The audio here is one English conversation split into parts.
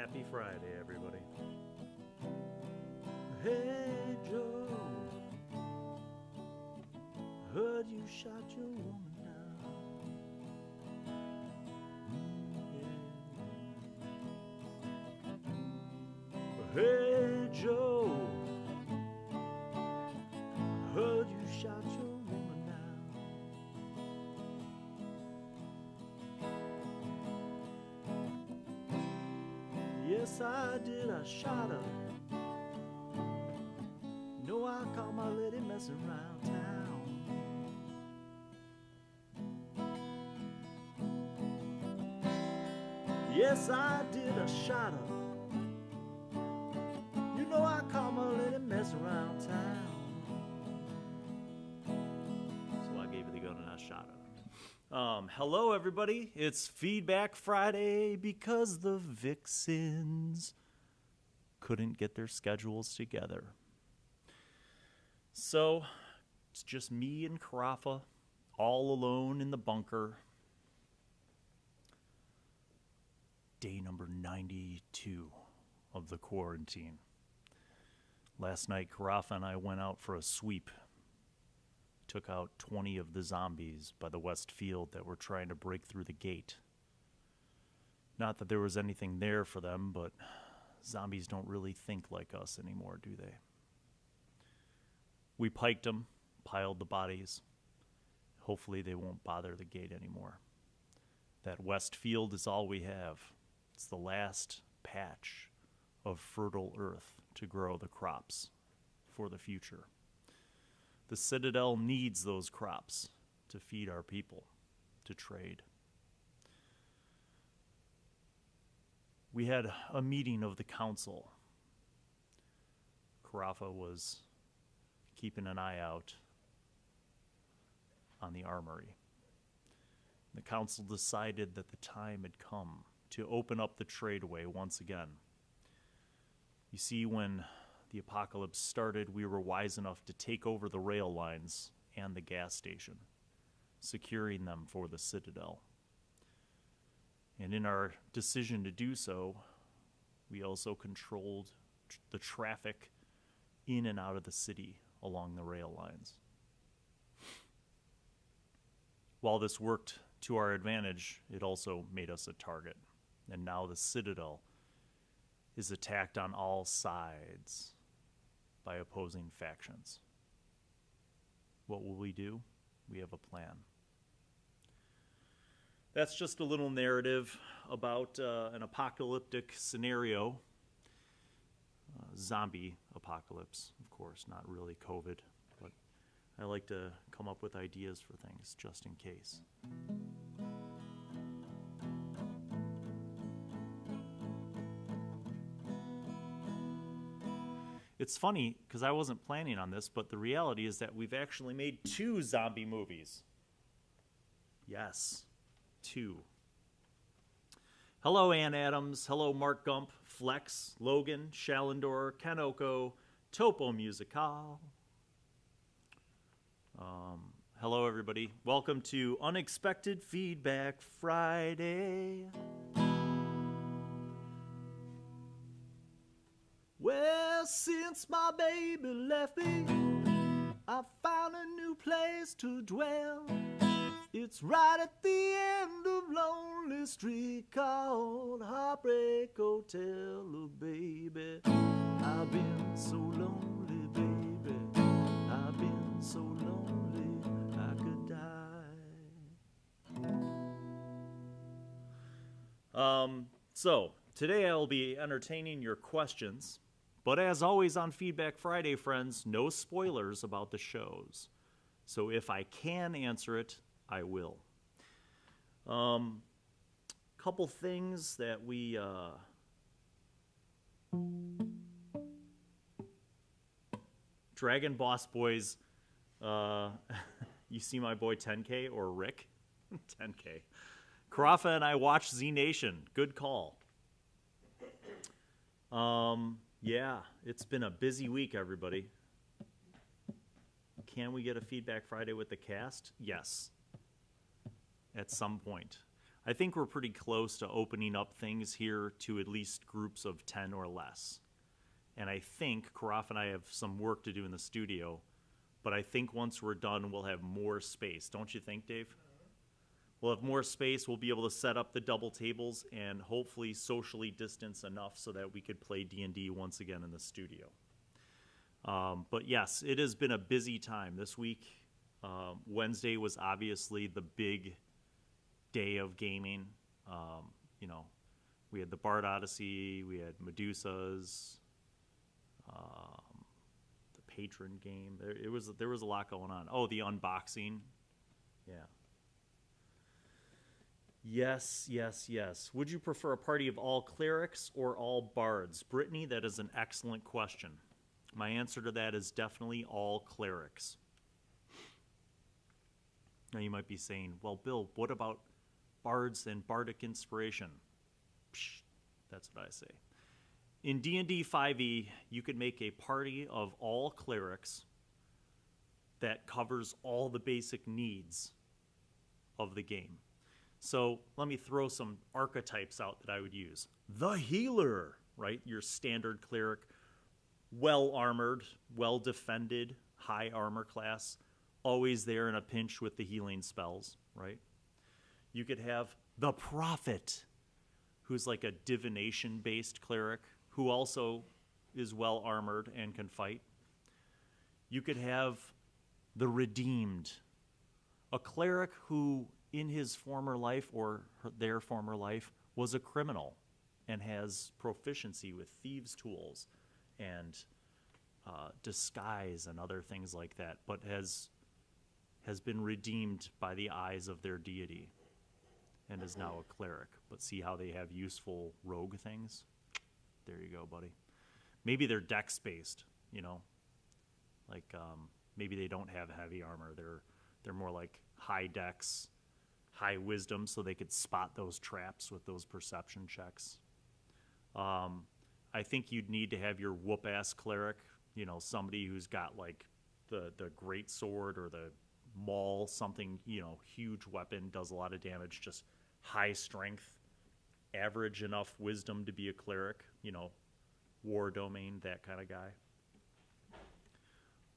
Happy Friday, everybody. Hey, Joe, heard you shot your woman now. Yeah. Hey, Joe, heard you shot your woman now. Yes, I did, I shot her. No, I caught my lady messing around town. Yes, I did, I shot her. You know I caught my lady messing around town. So I gave her the gun and I shot her. Hello, everybody. It's Feedback Friday because the Vixens couldn't get their schedules together. So, it's just me and Carafa, all alone in the bunker. Day number 92 of the quarantine. Last night, Carafa and I went out for a sweep. Took out 20 of the zombies by the west field that were trying to break through the gate. Not that there was anything there for them, but zombies don't really think like us anymore, do they? We piked them, piled the bodies. Hopefully they won't bother the gate anymore. That west field is all we have. It's the last patch of fertile earth to grow the crops for the future. The Citadel needs those crops to feed our people, to trade. We had a meeting of the council. Carafa was keeping an eye out on the armory. The council decided that the time had come to open up the tradeway once again. You see, when the apocalypse started, we were wise enough to take over the rail lines and the gas station, securing them for the Citadel. And in our decision to do so, we also controlled the traffic in and out of the city along the rail lines. While this worked to our advantage, it also made us a target. And now the Citadel is attacked on all sides by opposing factions. What will we do? We have a plan. That's just a little narrative about an apocalyptic scenario. Zombie apocalypse, of course, not really COVID, but I like to come up with ideas for things just in case. It's funny, because I wasn't planning on this, but the reality is that we've actually made 2 zombie movies. Yes, 2. Hello, Ann Adams. Hello, Mark Gump, Flex, Logan, Shalendor, Kanoko, TopoMusicale. Hello, everybody. Welcome to Unexpected Feedback Friday. Well, since my baby left me, I found a new place to dwell. It's right at the end of Lonely Street called Heartbreak Hotel. Oh, baby, I've been so lonely, baby. I've been so lonely, I could die. So, today I'll be entertaining your questions. But as always on Feedback Friday, friends, no spoilers about the shows. So if I can answer it, I will. Couple things that we... Dragon Boss Boys, you see my boy 10K or Rick? 10K. Carafa and I watched Z Nation. Good call. Yeah, it's been a busy week, everybody. Can we get a Feedback Friday with the cast? Yes. At some point. I think we're pretty close to opening up things here to at least groups of 10 or less. And I think Karaf and I have some work to do in the studio, but I think once we're done, we'll have more space. Don't you think, Dave? We'll have more space. We'll be able to set up the double tables and hopefully socially distance enough so that we could play D&D once again in the studio. But yes, it has been a busy time this week. Wednesday was obviously the big day of gaming. You know, we had the Bard Odyssey, we had Medusas, the Patron game. There was a lot going on. Oh, the unboxing. Yeah. Yes. Would you prefer a party of all clerics or all bards? Brittany, that is an excellent question. My answer to that is definitely all clerics. Now you might be saying, well, Bill, what about bards and bardic inspiration? Psh, that's what I say. In D&D 5e, you could make a party of all clerics that covers all the basic needs of the game. So let me throw some archetypes out that I would use. The healer, right? Your standard cleric, well-armored, well-defended, high armor class, always there in a pinch with the healing spells, right? You could have the prophet, who's like a divination-based cleric, who also is well-armored and can fight. You could have the redeemed, a cleric who in his former life or their former life was a criminal and has proficiency with thieves' tools and disguise and other things like that, but has been redeemed by the eyes of their deity and is now a cleric. But see how they have useful rogue things? There you go, buddy. Maybe they're dex-based, you know? Like, maybe they don't have heavy armor. They're more like high dex, high wisdom, so they could spot those traps with those perception checks. I think you'd need to have your whoop-ass cleric, you know, somebody who's got like the great sword or the maul, something, you know, huge weapon, does a lot of damage, just high strength, average enough wisdom to be a cleric, you know, war domain, that kind of guy.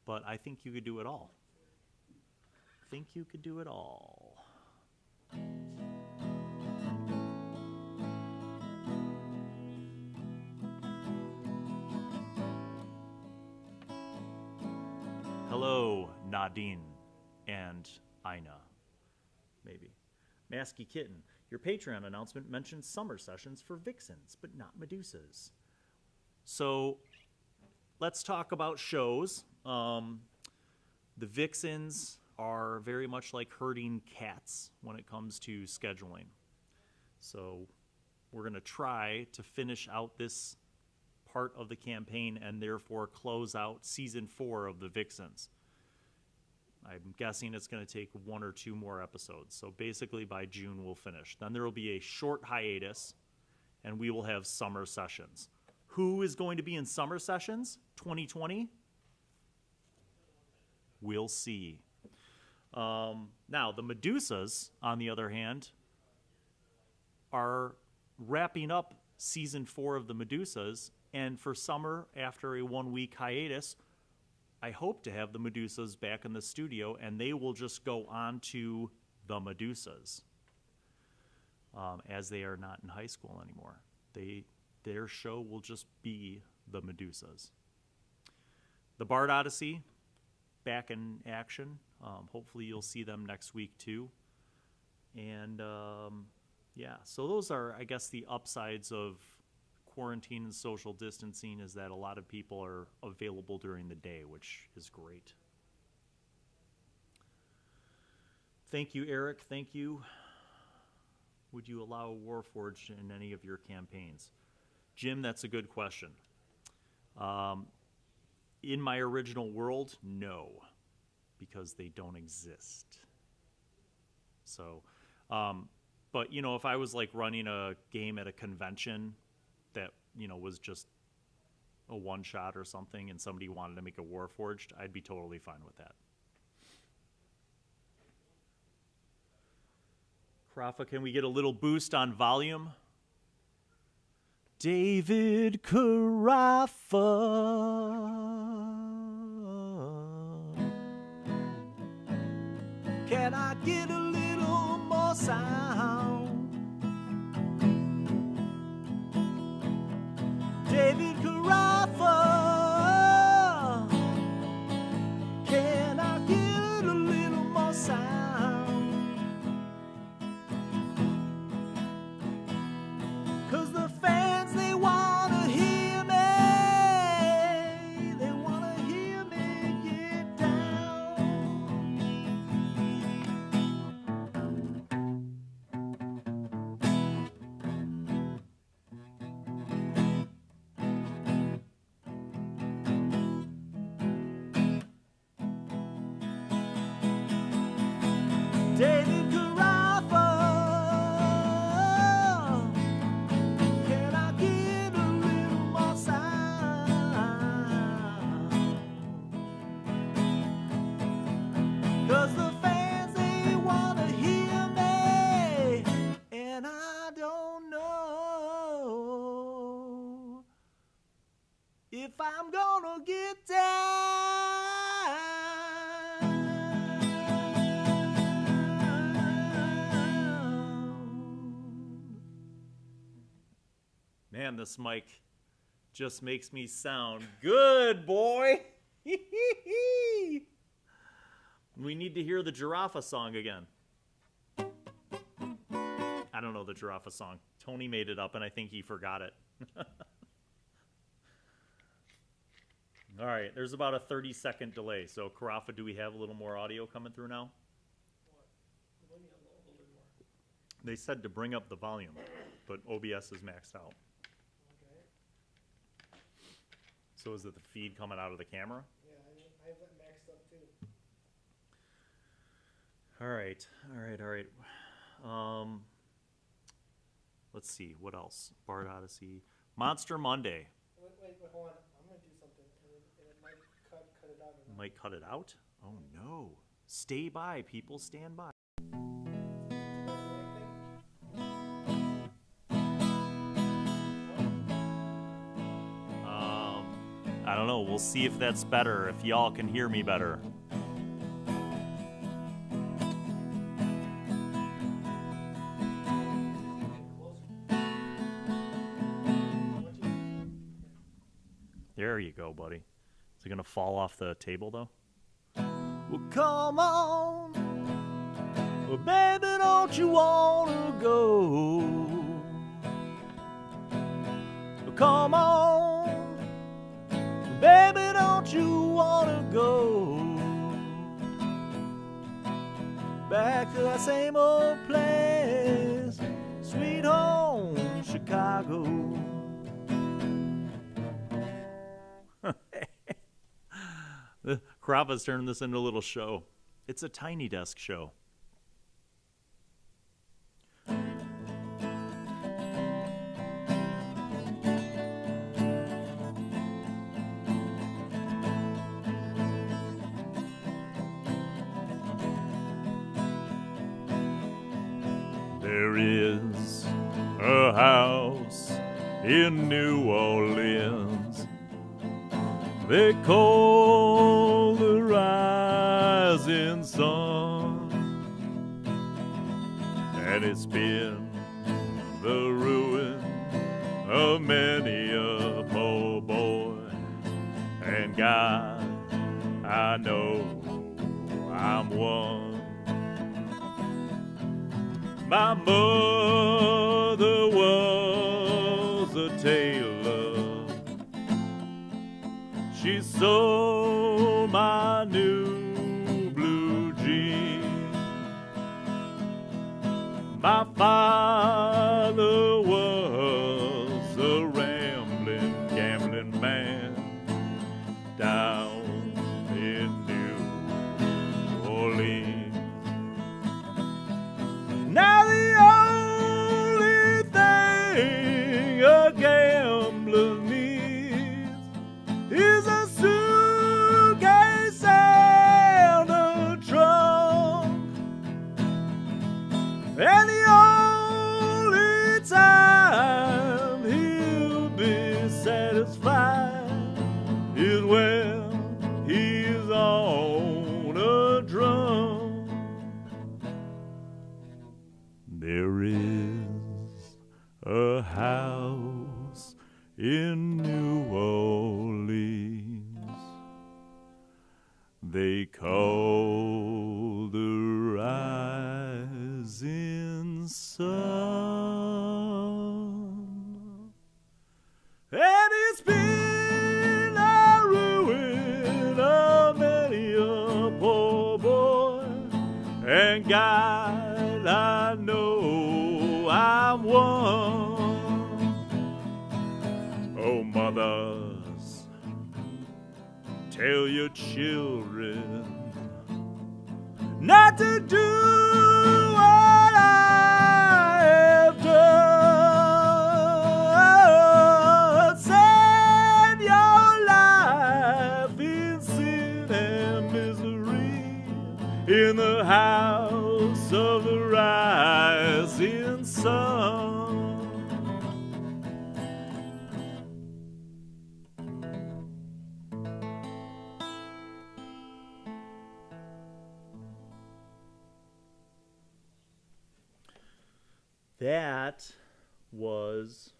But I think you could do it all. Think you could do it all. Hello, Nadin and Ina, maybe. Masky Kitten, your Patreon announcement mentioned summer sessions for Vixens, but not Medusas. So let's talk about shows. The Vixens are very much like herding cats when it comes to scheduling. So we're going to try to finish out this part of the campaign and therefore close out season 4 of the Vixens. I'm guessing it's going to take 1 or 2 more episodes. So basically by June we'll finish. Then there will be a short hiatus and we will have summer sessions. Who is going to be in summer sessions 2020? We'll see. Now, the Medusas, on the other hand, are wrapping up season 4 of the Medusas, and for summer, after a 1-week hiatus, I hope to have the Medusas back in the studio, and they will just go on to the Medusas, as they are not in high school anymore. Their show will just be the Medusas. The Bard Odyssey, back in action. Hopefully you'll see them next week too. And yeah, so those are, I guess, the upsides of quarantine and social distancing, is that a lot of people are available during the day, which is great. Thank you, Eric. Thank you. Would you allow Warforged in any of your campaigns? Jim, that's a good question. In my original world, no, because they don't exist. So, but, you know, if I was like running a game at a convention that, you know, was just a one-shot or something and somebody wanted to make a Warforged, I'd be totally fine with that. Carafa, can we get a little boost on volume? David Carafa. Can I get a little more sound? David Carafa. Can I get a little more sound? 'Cause the fans, they wanna hear me. They wanna hear me get down. David Carafa, can I get a little more sound? 'Cause the fans, they wanna hear me, and I don't know if I'm gonna get down. Man, this mic just makes me sound good, boy. We need to hear the Giraffe song again. I don't know the Giraffe song. Tony made it up, and I think he forgot it. All right, there's about a 30-second delay. So, Carafa, do we have a little more audio coming through now? They said to bring up the volume, but OBS is maxed out. So is it the feed coming out of the camera? Yeah, I have that maxed up too. All right. Let's see, what else? Bard Odyssey. Monster Monday. Wait, hold on. I'm going to do something, and it might cut it out. Might cut it out? Oh, no. Stay by, people. Stand by. I don't know. We'll see if that's better, if y'all can hear me better. There you go, buddy. Is it going to fall off the table, though? Well, come on. Well, baby, don't you want to go? Well, come on. Baby, don't you wanna go back to that same old place, sweet home, Chicago? The Carafa's turning this into a little show. It's a Tiny Desk show. There is a house in New Orleans they call the Rising Sun, and it's been the ruin of many a poor boy. And God, I know I'm one. My mother was a tailor. She sold my new blue jeans. My father was a rambling, gambling man down in New Orleans. Now the only thing a gambler needs is a suitcase and a trunk, and the in New Orleans. They call the rising sun, and it's been a ruin of many a poor boy, and God, I know I'm one. Oh, mothers, tell your children not to do what I have done. Send your life in sin and misery in the house of the rising sun. That was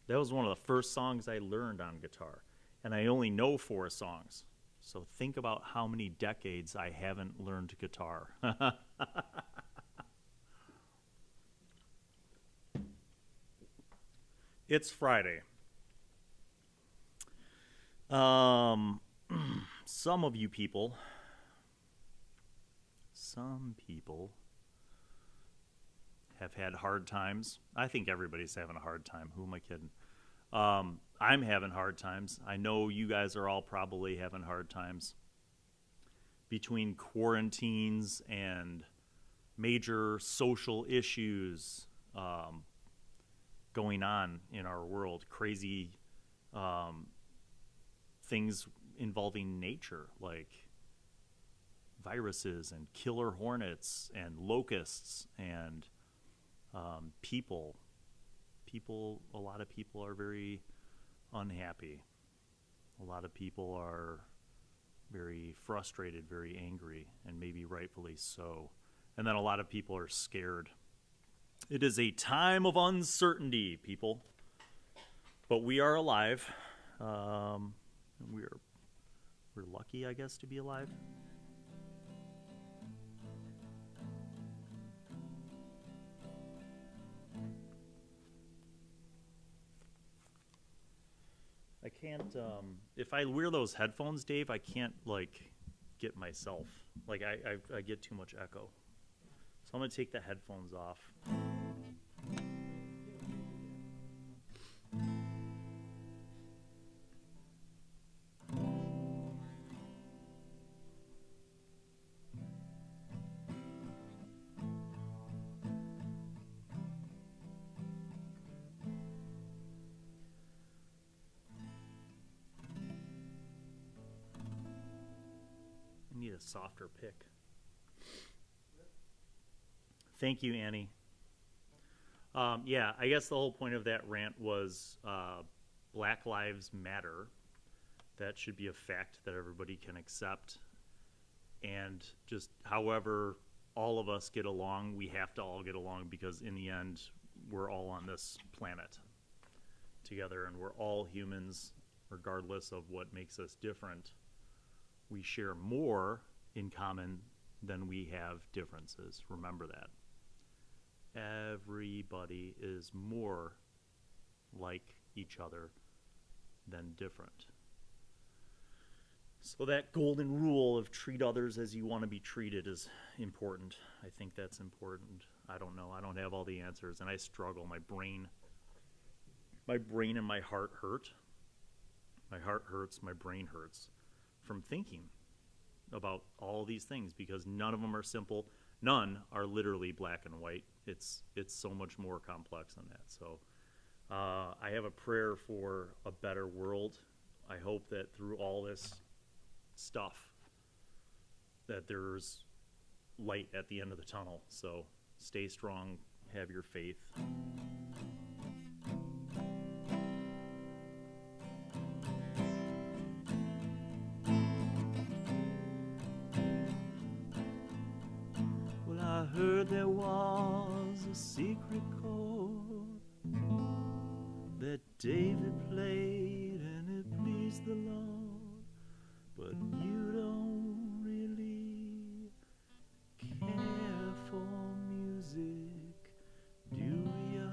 one of the first songs I learned on guitar, and I only know 4 songs. So think about how many decades I haven't learned guitar. It's Friday. Some people have had hard times. I think everybody's having a hard time. Who am I kidding? I'm having hard times. I know you guys are all probably having hard times. Between quarantines and major social issues going on in our world, crazy things involving nature, like viruses and killer hornets and locusts and people. A lot of people are very unhappy. A lot of people are very frustrated, very angry, and maybe rightfully so. And then a lot of people are scared. It is a time of uncertainty, people. But we are alive. We're lucky, I guess, to be alive. I can't, if I wear those headphones, Dave, I can't, like, get myself. Like, I get too much echo. So I'm going to take the headphones off. Need a softer pick. Thank you, Annie. Yeah, I guess the whole point of that rant was Black Lives Matter. That should be a fact that everybody can accept. And just however all of us get along, we have to all get along, because in the end, we're all on this planet together, and we're all humans, regardless of what makes us different. We share more in common than we have differences. Remember that. Everybody is more like each other than different. So that golden rule of treat others as you want to be treated is important. I think that's important. I don't know. I don't have all the answers, and I struggle. My brain and my heart hurt. My heart hurts. My brain hurts from thinking about all these things, because none of them are simple. None are literally black and white. It's so much more complex than that. So I have a prayer for a better world. I hope that through all this stuff that there's light at the end of the tunnel. So stay strong, have your faith. I heard there was a secret chord David played and it pleased the Lord, but you don't really care for music, do ya?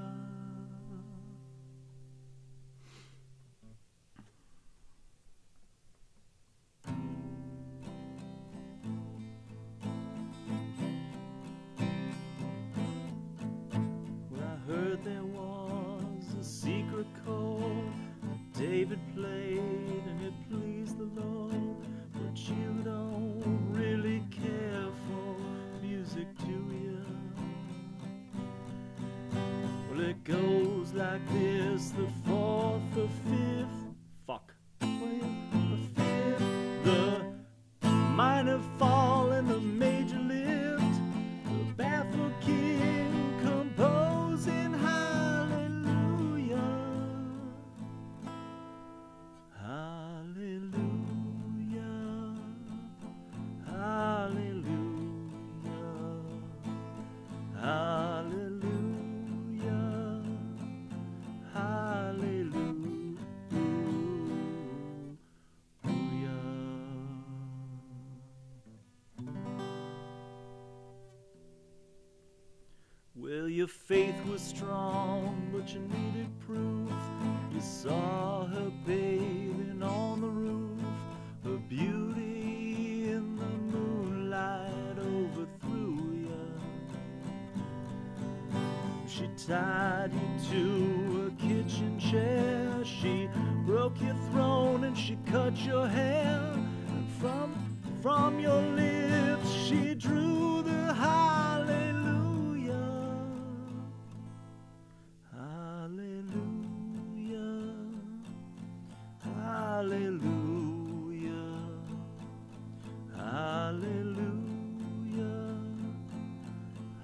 Well, I heard there was a secret chord David played and it pleased the Lord, but you don't really care for music, do ya? Well, it goes like this: the fourth, the fifth, the fifth, the minor fall and the major lift, the baffled king composing hallelujah, hallelujah, hallelujah, hallelujah, hallelujah. Well, your faith was strong, but you needed proof. You saw her bathing on the roof. Her beauty in the moonlight overthrew you. She tied you to a kitchen chair. She broke your throne and she cut your hair. And from your lips she drew the hallelujah. Hallelujah, hallelujah, hallelujah,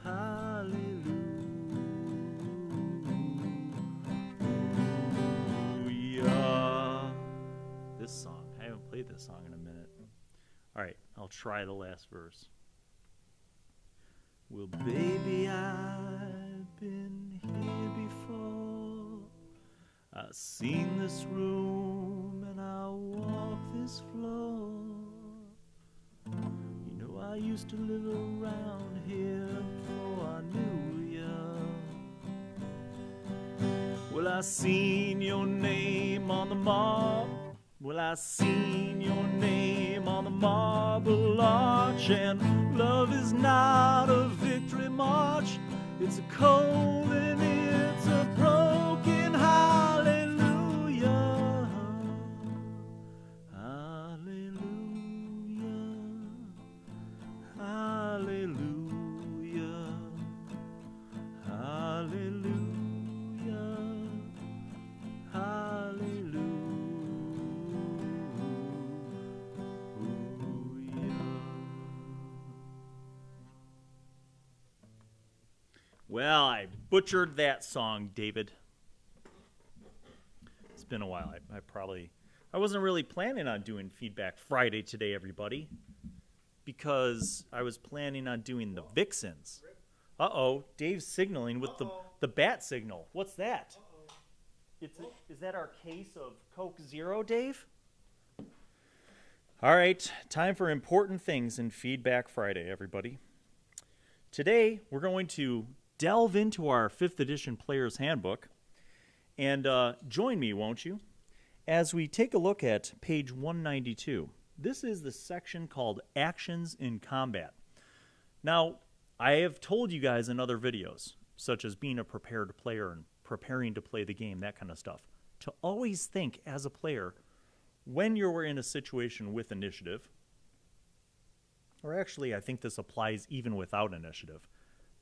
hallelujah. This song, I haven't played this song in a minute. All right, I'll try the last verse. Well, baby, I've been here before. I've seen this room and I walk this floor. You know, I used to live around here before I knew ya. Well, I seen your name on the Well, I seen your name on the marble arch, and love is not a victory march. It's a cold and it's a broken hallelujah. Hallelujah. Hallelujah. Hallelujah. Hallelujah. Well, I butchered that song, David. It's been a while. I wasn't really planning on doing Feedback Friday today, everybody, because I was planning on doing the Vixens. Uh-oh, Dave's signaling with the bat signal. What's that? Is that our case of Coke Zero, Dave? All right, time for important things in Feedback Friday, everybody. Today, we're going to delve into our 5th edition Player's Handbook, and join me, won't you, as we take a look at page 192. This is the section called Actions in Combat. Now, I have told you guys in other videos, such as being a prepared player and preparing to play the game, that kind of stuff, to always think as a player when you're in a situation with initiative, or actually I think this applies even without initiative,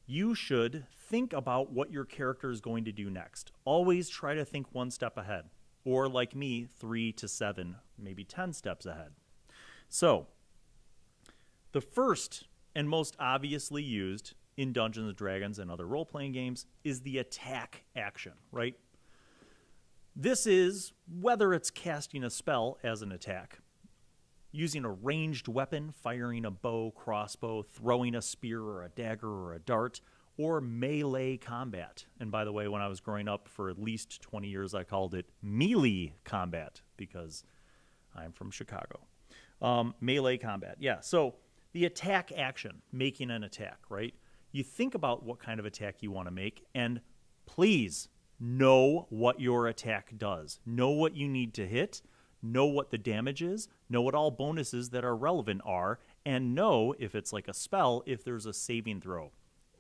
you should think about what your character is going to do next. Always try to think one step ahead, or like me, 3 to 7, maybe 10 steps ahead. So, the first and most obviously used in Dungeons & Dragons and other role-playing games is the attack action, right? This is whether it's casting a spell as an attack, using a ranged weapon, firing a bow, crossbow, throwing a spear or a dagger or a dart, or melee combat. And by the way, when I was growing up for at least 20 years, I called it melee combat because I'm from Chicago. Melee combat, yeah. So the attack action, making an attack, right? You think about what kind of attack you want to make, and please know what your attack does. Know what you need to hit, know what the damage is, know what all bonuses that are relevant are, and know, if it's like a spell, if there's a saving throw.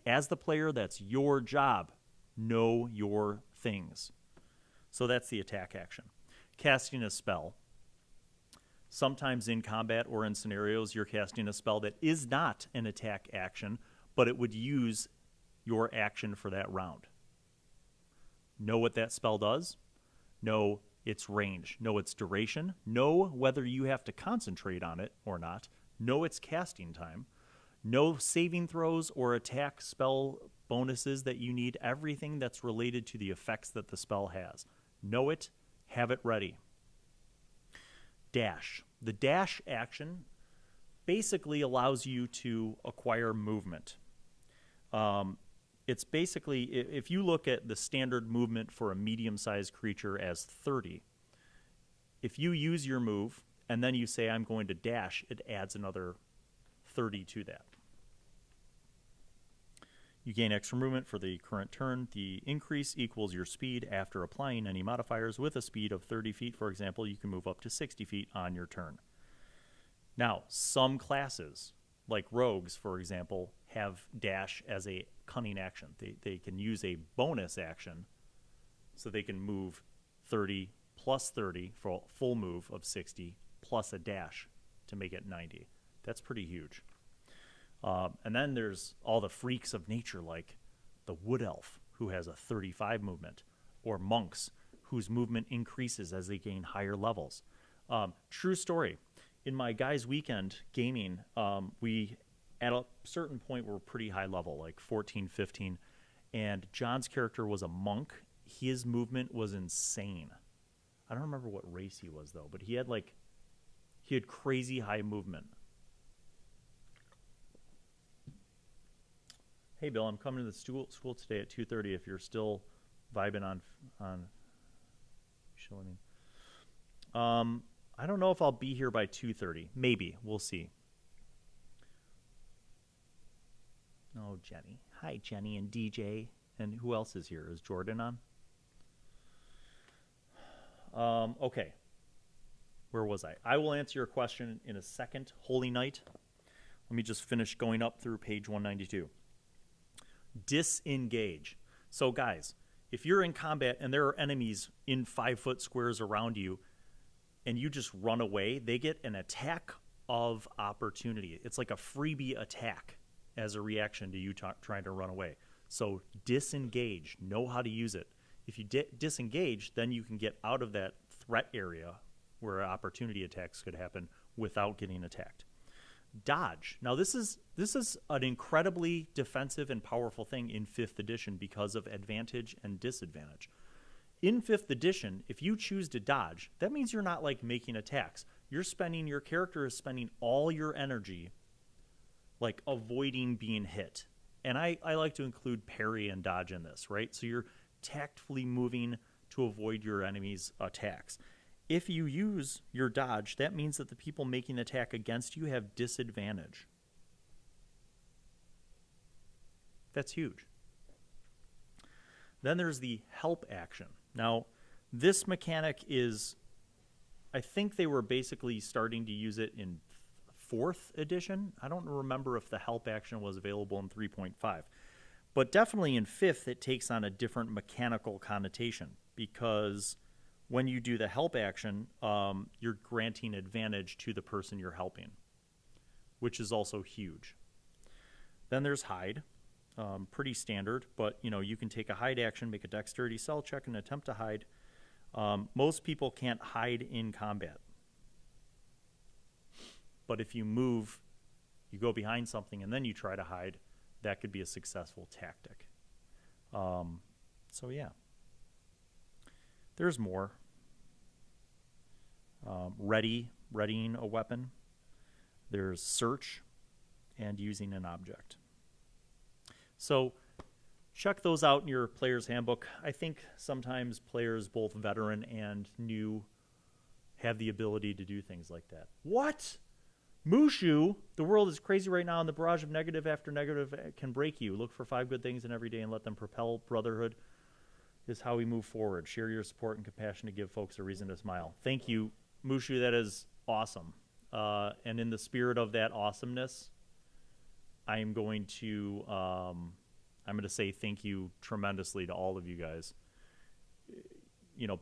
As the player, that's your job. Know your things. So that's the attack action. Casting a spell. Sometimes in combat or in scenarios, you're casting a spell that is not an attack action, but it would use your action for that round. Know what that spell does. Know its range. Know its duration. Know whether you have to concentrate on it or not. Know its casting time. Know saving throws or attack spell bonuses that you need. Everything that's related to the effects that the spell has. Know it. Have it ready. Dash. The dash action basically allows you to acquire movement. It's basically, if you look at the standard movement for a medium-sized creature as 30, if you use your move and then you say, I'm going to dash, it adds another 30 to that. You gain extra movement for the current turn. The increase equals your speed after applying any modifiers. With a speed of 30 feet, for example, you can move up to 60 feet on your turn. Now, some classes, like rogues, for example, have dash as a cunning action. They can use a bonus action, so they can move 30 plus 30 for a full move of 60, plus a dash to make it 90. That's pretty huge. And then there's all the freaks of nature, like the wood elf, who has a 35 movement, or monks, whose movement increases as they gain higher levels. True story. In my guys' weekend gaming, we, at a certain point, were pretty high level, like 14, 15, and John's character was a monk. His movement was insane. I don't remember what race he was, though, but he had crazy high movement. Hey, Bill, I'm coming to the school today at 2:30 if you're still vibing on showing. I don't know if I'll be here by 2:30. Maybe. We'll see. Oh, Jenny. Hi, Jenny and DJ. And who else is here? Is Jordan on? Okay. Where was I? I will answer your question in a second. Holy Night. Let me just finish going up through page 192. Disengage. So, guys, if you're in combat and there are enemies in 5-foot squares around you and you just run away, they get an attack of opportunity. It's like a freebie attack as a reaction to you trying to run away. So disengage. Know how to use it. If you disengage, then you can get out of that threat area where opportunity attacks could happen without getting attacked. Dodge. Now, this is an incredibly defensive and powerful thing in 5th edition because of advantage and disadvantage. In 5th edition, if you choose to dodge, that means you're not like making attacks. Your character is spending all your energy like avoiding being hit. And I like to include parry and dodge in this, right? So you're tactfully moving to avoid your enemy's attacks. If you use your dodge, that means that the people making the attack against you have disadvantage. That's huge. Then there's the help action. Now, this mechanic is, I think they were basically starting to use it in 4th edition. I don't remember if the help action was available in 3.5. But definitely in 5th, it takes on a different mechanical connotation because when you do the help action, you're granting advantage to the person you're helping, which is also huge. Then there's hide. Pretty standard, but you can take a hide action, make a dexterity cell check, and attempt to hide. Most people can't hide in combat. But if you move, you go behind something, and then you try to hide, that could be a successful tactic. So yeah. There's more. Readying a weapon. There's search and using an object. So check those out in your player's handbook. I think sometimes players, both veteran and new, have the ability to do things like that. What? Mooxhu, the world is crazy right now, and the barrage of negative after negative can break you. Look for 5 good things in every day and let them propel. Brotherhood is how we move forward. Share your support and compassion to give folks a reason to smile. Thank you, Mooxhu. That is awesome. And in the spirit of that awesomeness, I am going to say thank you tremendously to all of you guys. You know,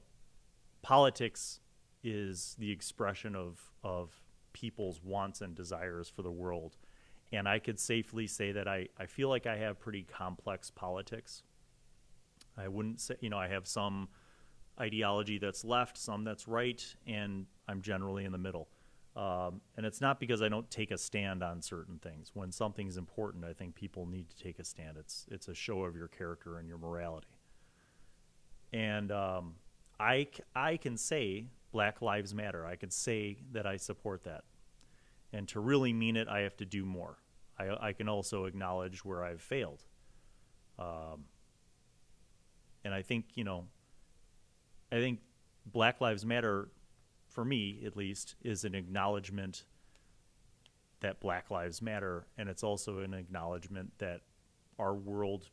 politics is the expression of people's wants and desires for the world. And I could safely say that I feel like I have pretty complex politics. I wouldn't say, I have some ideology that's left, some that's right, and I'm generally in the middle. And it's not because I don't take a stand on certain things. When something's important, I think people need to take a stand. It's a show of your character and your morality. And I can say Black Lives Matter. I can say that I support that. And to really mean it, I have to do more. I can also acknowledge where I've failed. And I think, I think Black Lives Matter, for me at least, is an acknowledgement that Black Lives Matter, and it's also an acknowledgement that our world,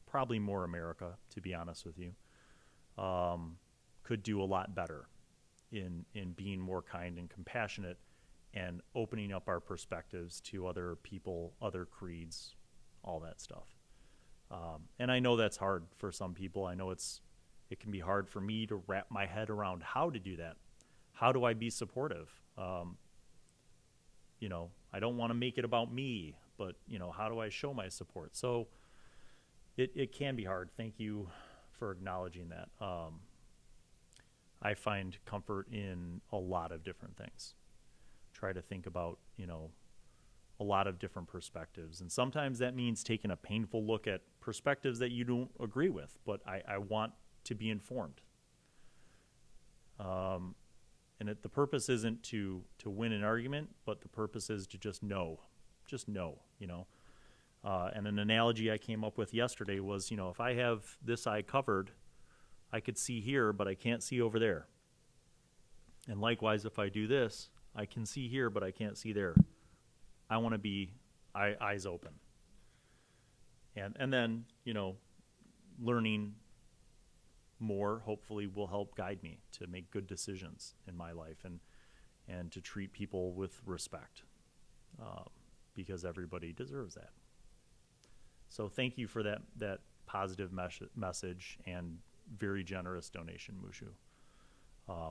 probably more America, to be honest with you, could do a lot better in being more kind and compassionate and opening up our perspectives to other people, other creeds, all that stuff. And I know that's hard for some people. I know it can be hard for me to wrap my head around how to do that. How do I be supportive? I don't want to make it about me, but, how do I show my support? So it can be hard. Thank you for acknowledging that. I find comfort in a lot of different things. Try to think about, a lot of different perspectives. And sometimes that means taking a painful look at perspectives that you don't agree with, but I want to be informed. And the purpose isn't to win an argument, but the purpose is to just know, and an analogy I came up with yesterday was, if I have this eye covered, I could see here, but I can't see over there. And likewise, if I do this, I can see here, but I can't see there. I want to be eyes open. And then, learning more hopefully will help guide me to make good decisions in my life and to treat people with respect, because everybody deserves that. So thank you for that positive message and very generous donation, Mooxhu.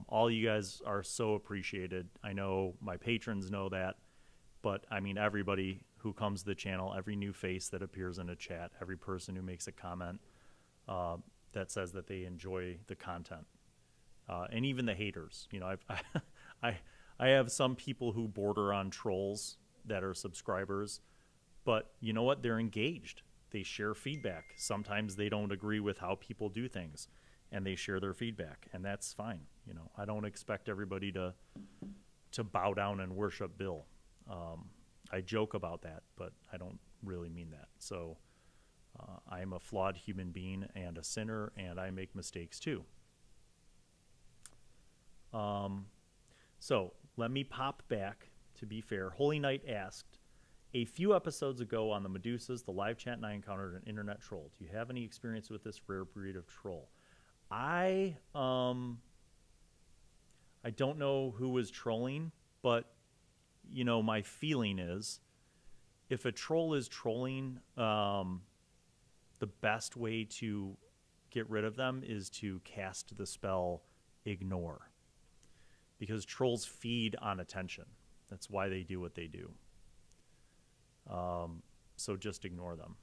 All you guys are so appreciated. I know my patrons know that, but I mean everybody who comes to the channel, every new face that appears in a chat, every person who makes a comment that says that they enjoy the content, and even the haters. I have some people who border on trolls that are subscribers, but you know what? They're engaged. They share feedback. Sometimes they don't agree with how people do things, and they share their feedback, and that's fine. I don't expect everybody to bow down and worship Bill. I joke about that, but I don't really mean that. So I am a flawed human being and a sinner, and I make mistakes too. So let me pop back, to be fair. Holy Knight asked, a few episodes ago on the Medusas, the live chat, and I encountered an internet troll. Do you have any experience with this rare breed of troll? I don't know who was trolling, but, my feeling is if a troll is trolling, the best way to get rid of them is to cast the spell Ignore. Because trolls feed on attention. That's why they do what they do. So just ignore them.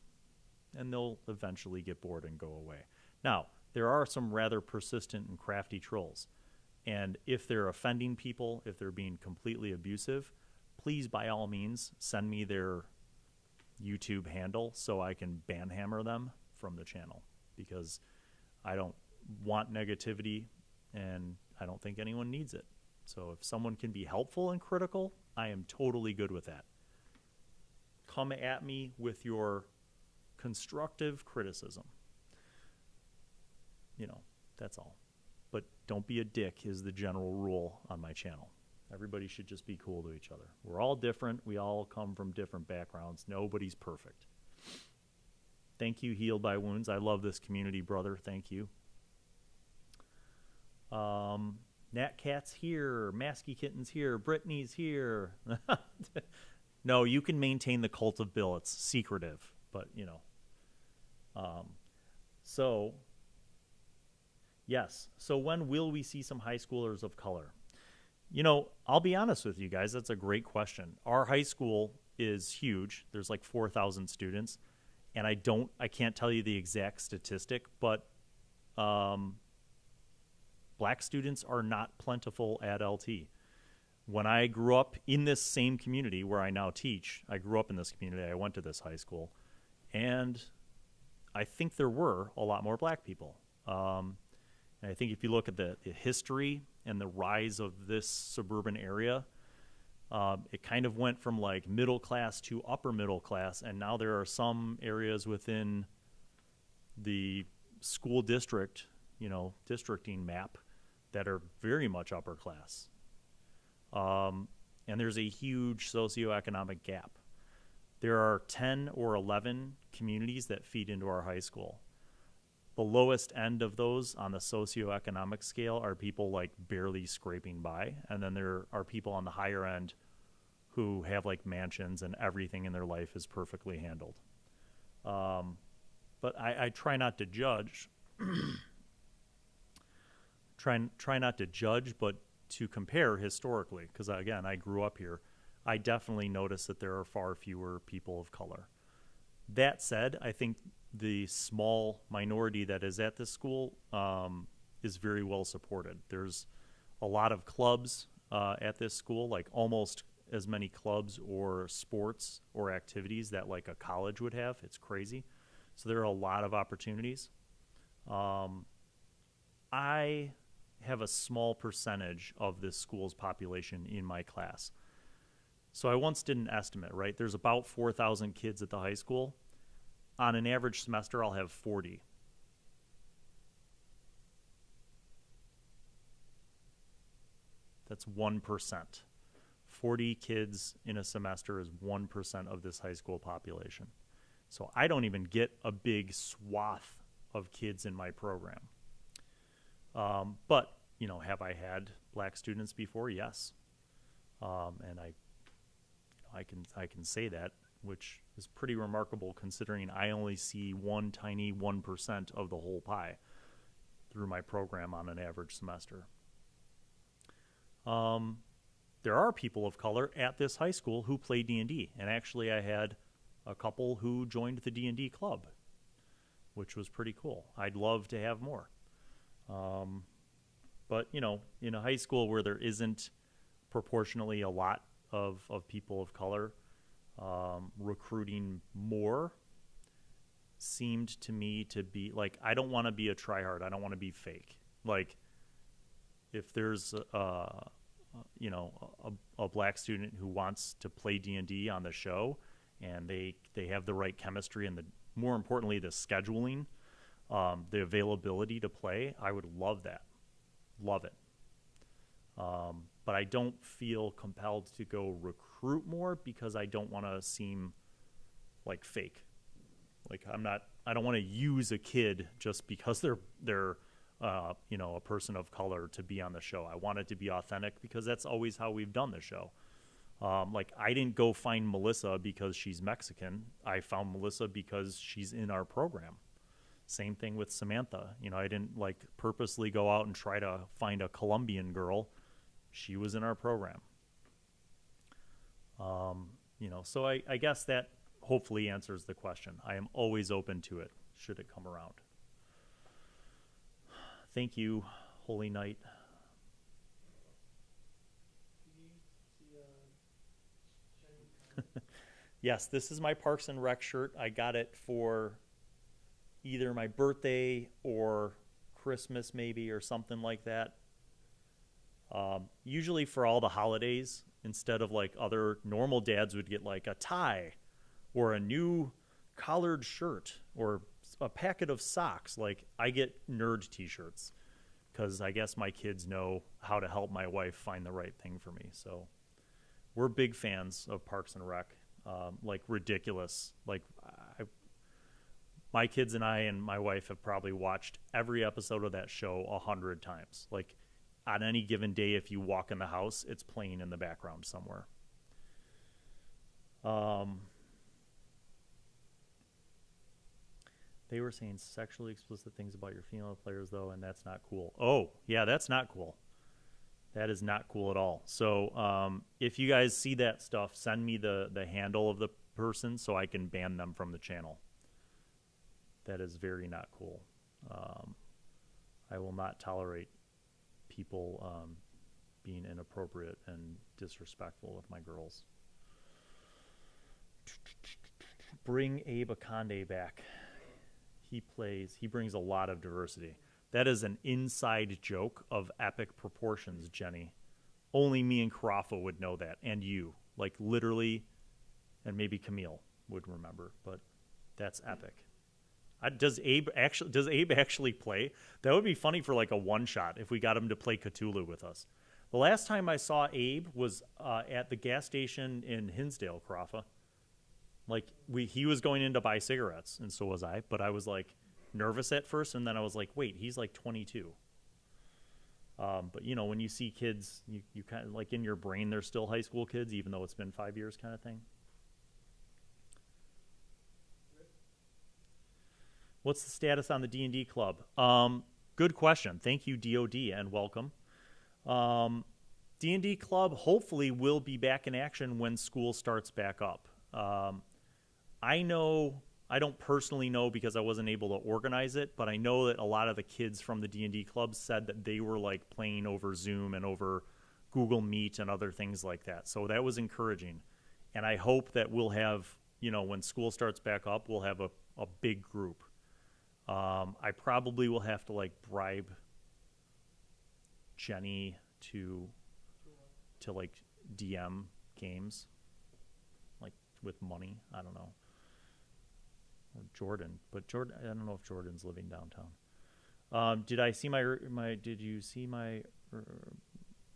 And they'll eventually get bored and go away. Now, there are some rather persistent and crafty trolls. And if they're offending people, if they're being completely abusive, please, by all means, send me their YouTube handle so I can banhammer them from the channel. Because I don't want negativity, and I don't think anyone needs it. So if someone can be helpful and critical, I am totally good with that. Come at me with your constructive criticism. You know, that's all. But don't be a dick is the general rule on my channel. Everybody should just be cool to each other. We're all different. We all come from different backgrounds. Nobody's perfect. Thank you, Healed by Wounds. I love this community, brother. Thank you. Nat Cat's here. Masky Kitten's here. Brittany's here. No, you can maintain the Cult of Bill. It's secretive, but, you know. So, yes. So when will we see some high schoolers of color? You know, I'll be honest with you guys. That's a great question. Our high school is huge. There's like 4,000 students. And I can't tell you the exact statistic, but black students are not plentiful at LT. When I grew up in this same community where I now teach, I grew up in this community. I went to this high school. And I think there were a lot more black people. And I think if you look at the history and the rise of this suburban area, it kind of went from like middle class to upper middle class, and now there are some areas within the school district, you know, districting map that are very much upper class. And there's a huge socioeconomic gap. There are 10 or 11 communities that feed into our high school. The lowest end of those on the socioeconomic scale are people like barely scraping by. And then there are people on the higher end who have like mansions and everything in their life is perfectly handled. But I try not to judge. try not to judge, but to compare historically. Because again, I grew up here. I definitely notice that there are far fewer people of color. That said, I think the small minority that is at this school is very well supported. There's a lot of clubs at this school, like almost as many clubs or sports or activities that like a college would have. It's crazy. So there are a lot of opportunities. I have a small percentage of this school's population in my class. So I once did an estimate, right? There's about 4,000 kids at the high school. On an average semester, I'll have 40. That's 1%. 40 kids in a semester is 1% of this high school population. So I don't even get a big swath of kids in my program. But, you know, have I had black students before? Yes. And I can say that, which is pretty remarkable considering I only see one tiny 1% of the whole pie through my program on an average semester. There are people of color at this high school who play D&D, and actually I had a couple who joined the D&D club, which was pretty cool. I'd love to have more. But, you know, in a high school where there isn't proportionally a lot of people of color, recruiting more seemed to me to be like, I don't want to be a tryhard. I don't want to be fake. Like, if there's you know, a black student who wants to play D&D on the show, and they have the right chemistry and more importantly the scheduling, the availability to play, I would love that. Love it. But I don't feel compelled to go recruit more because I don't want to seem like fake. Like I don't want to use a kid just because they're you know, a person of color to be on the show. I want it to be authentic because that's always how we've done the show. Like I didn't go find Melissa because she's Mexican. I found Melissa because she's in our program. Same thing with Samantha. You know, I didn't like purposely go out and try to find a Colombian girl. She was in our program. You know, so I guess that hopefully answers the question. I am always open to it, should it come around. Thank you, Holy Knight. Yes, this is my Parks and Rec shirt. I got it for either my birthday or Christmas maybe or something like that. Usually for all the holidays, instead of like other normal dads would get like a tie or a new collared shirt or a packet of socks. Like, I get nerd t-shirts because I guess my kids know how to help my wife find the right thing for me. So we're big fans of Parks and Rec, like ridiculous. Like, my kids and I and my wife have probably watched every episode of that show 100 times. Like, on any given day, if you walk in the house, it's playing in the background somewhere. They were saying sexually explicit things about your female players, though, and that's not cool. Oh, yeah, that's not cool. That is not cool at all. So if you guys see that stuff, send me the handle of the person so I can ban them from the channel. That is very not cool. I will not tolerate people being inappropriate and disrespectful with my girls. Bring Abe Akande back. He brings a lot of diversity. That is an inside joke of epic proportions, Jenny. Only me and Carafa would know that, and you. Like, literally, and maybe Camille would remember, but that's epic. Does Abe actually play? That would be funny for like a one-shot if we got him to play Cthulhu with us. The last time I saw Abe was at the gas station in Hinsdale, Carafa. Like, he was going in to buy cigarettes, and so was I. But I was, like, nervous at first, and then I was like, wait, he's, like, 22. But, you know, when you see kids, you kind of, like, in your brain, they're still high school kids, even though it's been 5 years kind of thing. What's the status on the D&D club? Good question. Thank you, DoD, and welcome. D&D club hopefully will be back in action when school starts back up. I don't personally know because I wasn't able to organize it, but I know that a lot of the kids from the D&D club said that they were like playing over Zoom and over Google Meet and other things like that. So that was encouraging. And I hope that we'll have, you know, when school starts back up, we'll have a big group. I probably will have to like bribe Jenny to like DM games, like with money. I don't know. Or Jordan, but Jordan, I don't know if Jordan's living downtown. Did you see my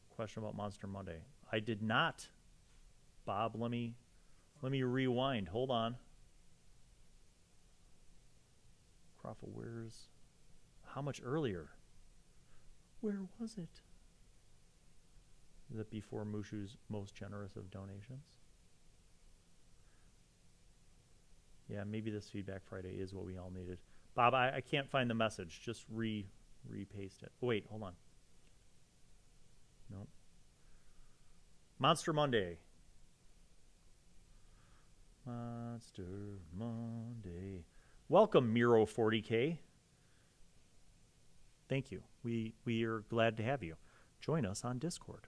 question about Monster Monday? I did not. Bob, let me rewind. Hold on. Crawford, how much earlier? Where was it? Is it before Mooxhu's most generous of donations? Yeah, maybe this Feedback Friday is what we all needed. Bob, I can't find the message. Just repaste it. Oh, wait, hold on. No. Monster Monday. Monster Monday. Welcome, Miro 40K. Thank you. We are glad to have you. Join us on Discord.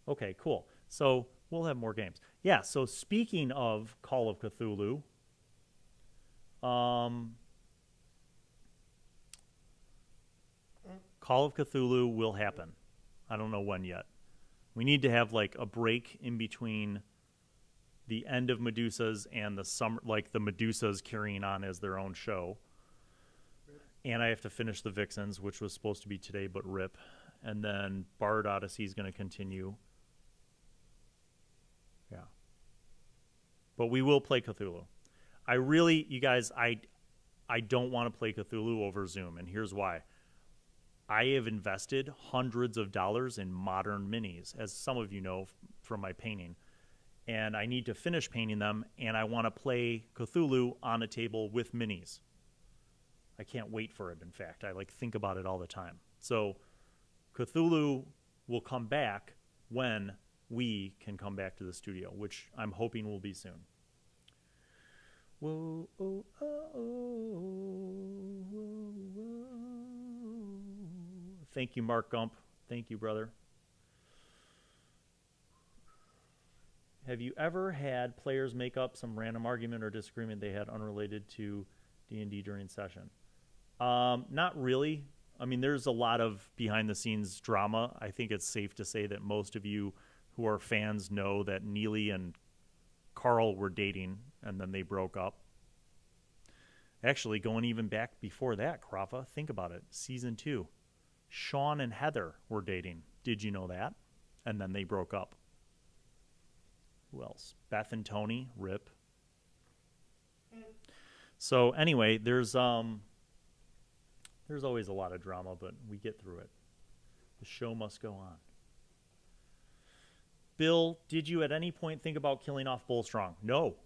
Okay, cool. So we'll have more games. Yeah, so speaking of Call of Cthulhu, Call of Cthulhu will happen. I don't know when yet. We need to have like a break in between the end of Medusas and the summer, like the Medusas carrying on as their own show. And I have to finish the Vixens, which was supposed to be today, but rip. And then Bard Odyssey is going to continue. Yeah. But we will play Cthulhu. You guys, I don't want to play Cthulhu over Zoom, and here's why. I have invested hundreds of dollars in modern minis, as some of you know from my painting. And I need to finish painting them, and I want to play Cthulhu on a table with minis. I can't wait for it, in fact. I think about it all the time. So Cthulhu will come back when we can come back to the studio, which I'm hoping will be soon. Whoa, oh, oh, oh, whoa, whoa. Thank you, Mark Gump. Thank you, brother. Have you ever had players make up some random argument or disagreement they had unrelated to D&D during session? Not really. I mean, there's a lot of behind-the-scenes drama. I think it's safe to say that most of you who are fans know that Neely and Carl were dating and then they broke up. Actually, going even back before that, Krafa, think about it. Season 2, Sean and Heather were dating. Did you know that? And then they broke up. Who else? Beth and Tony, rip. So anyway, there's always a lot of drama, but we get through it. The show must go on. Bill, did you at any point think about killing off Bullstrong? No.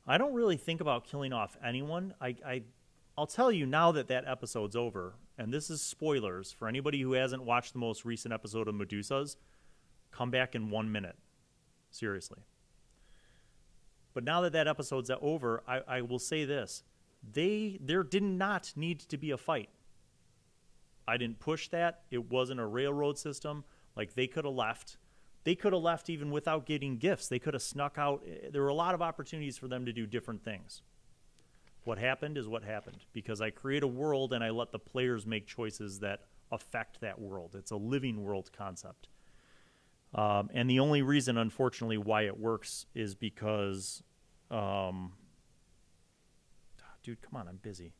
I don't really think about killing off anyone. I'll tell you now that episode's over, and this is spoilers for anybody who hasn't watched the most recent episode of Medusas. Come back in 1 minute. Seriously. But now that episode's over, I will say this. There did not need to be a fight. I didn't push that. It wasn't a railroad system. Like, they could have left. They could have left even without getting gifts. They could have snuck out. There were a lot of opportunities for them to do different things. What happened is what happened, because I create a world and I let the players make choices that affect that world. It's a living world concept. And the only reason, unfortunately, why it works is because... dude, come on, I'm busy.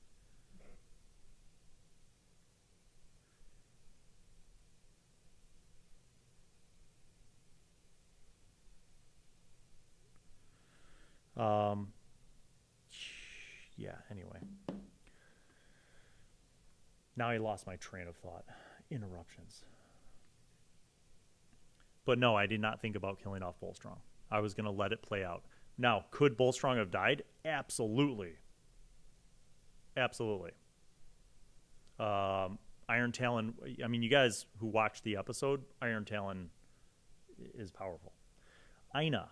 Yeah, anyway. Now I lost my train of thought. Interruptions. But no, I did not think about killing off Bullstrong. I was going to let it play out. Now, could Bullstrong have died? Absolutely. Absolutely. Iron Talon, I mean, you guys who watched the episode, Iron Talon is powerful. Aina.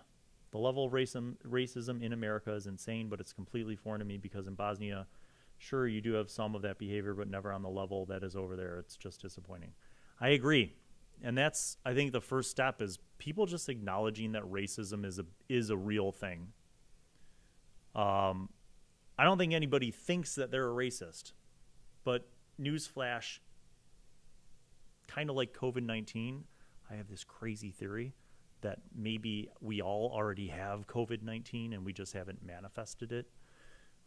The level of racism in America is insane, but it's completely foreign to me because in Bosnia, sure, you do have some of that behavior, but never on the level that is over there. It's just disappointing. I agree. And that's, I think, the first step is people just acknowledging that racism is a real thing. I don't think anybody thinks that they're a racist, but newsflash, kind of like COVID-19, I have this crazy theory that maybe we all already have COVID-19 and we just haven't manifested it.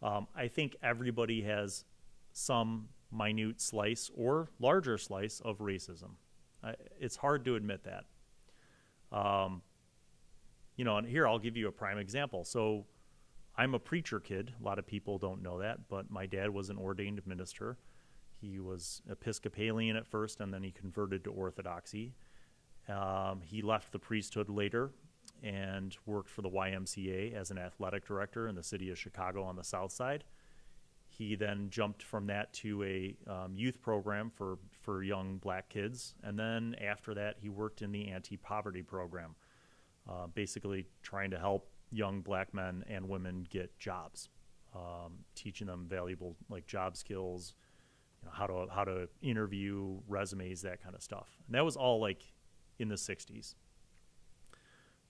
I think everybody has some minute slice or larger slice of racism. It's hard to admit that. And here I'll give you a prime example. So I'm a preacher kid. A lot of people don't know that, but my dad was an ordained minister. He was Episcopalian at first, and then he converted to Orthodoxy. He left the priesthood later and worked for the YMCA as an athletic director in the city of Chicago on the south side. He then jumped from that to a youth program for young black kids. And then after that, he worked in the anti-poverty program, basically trying to help young black men and women get jobs, teaching them valuable job skills, how to interview, resumes, that kind of stuff. And that was all in the 60s.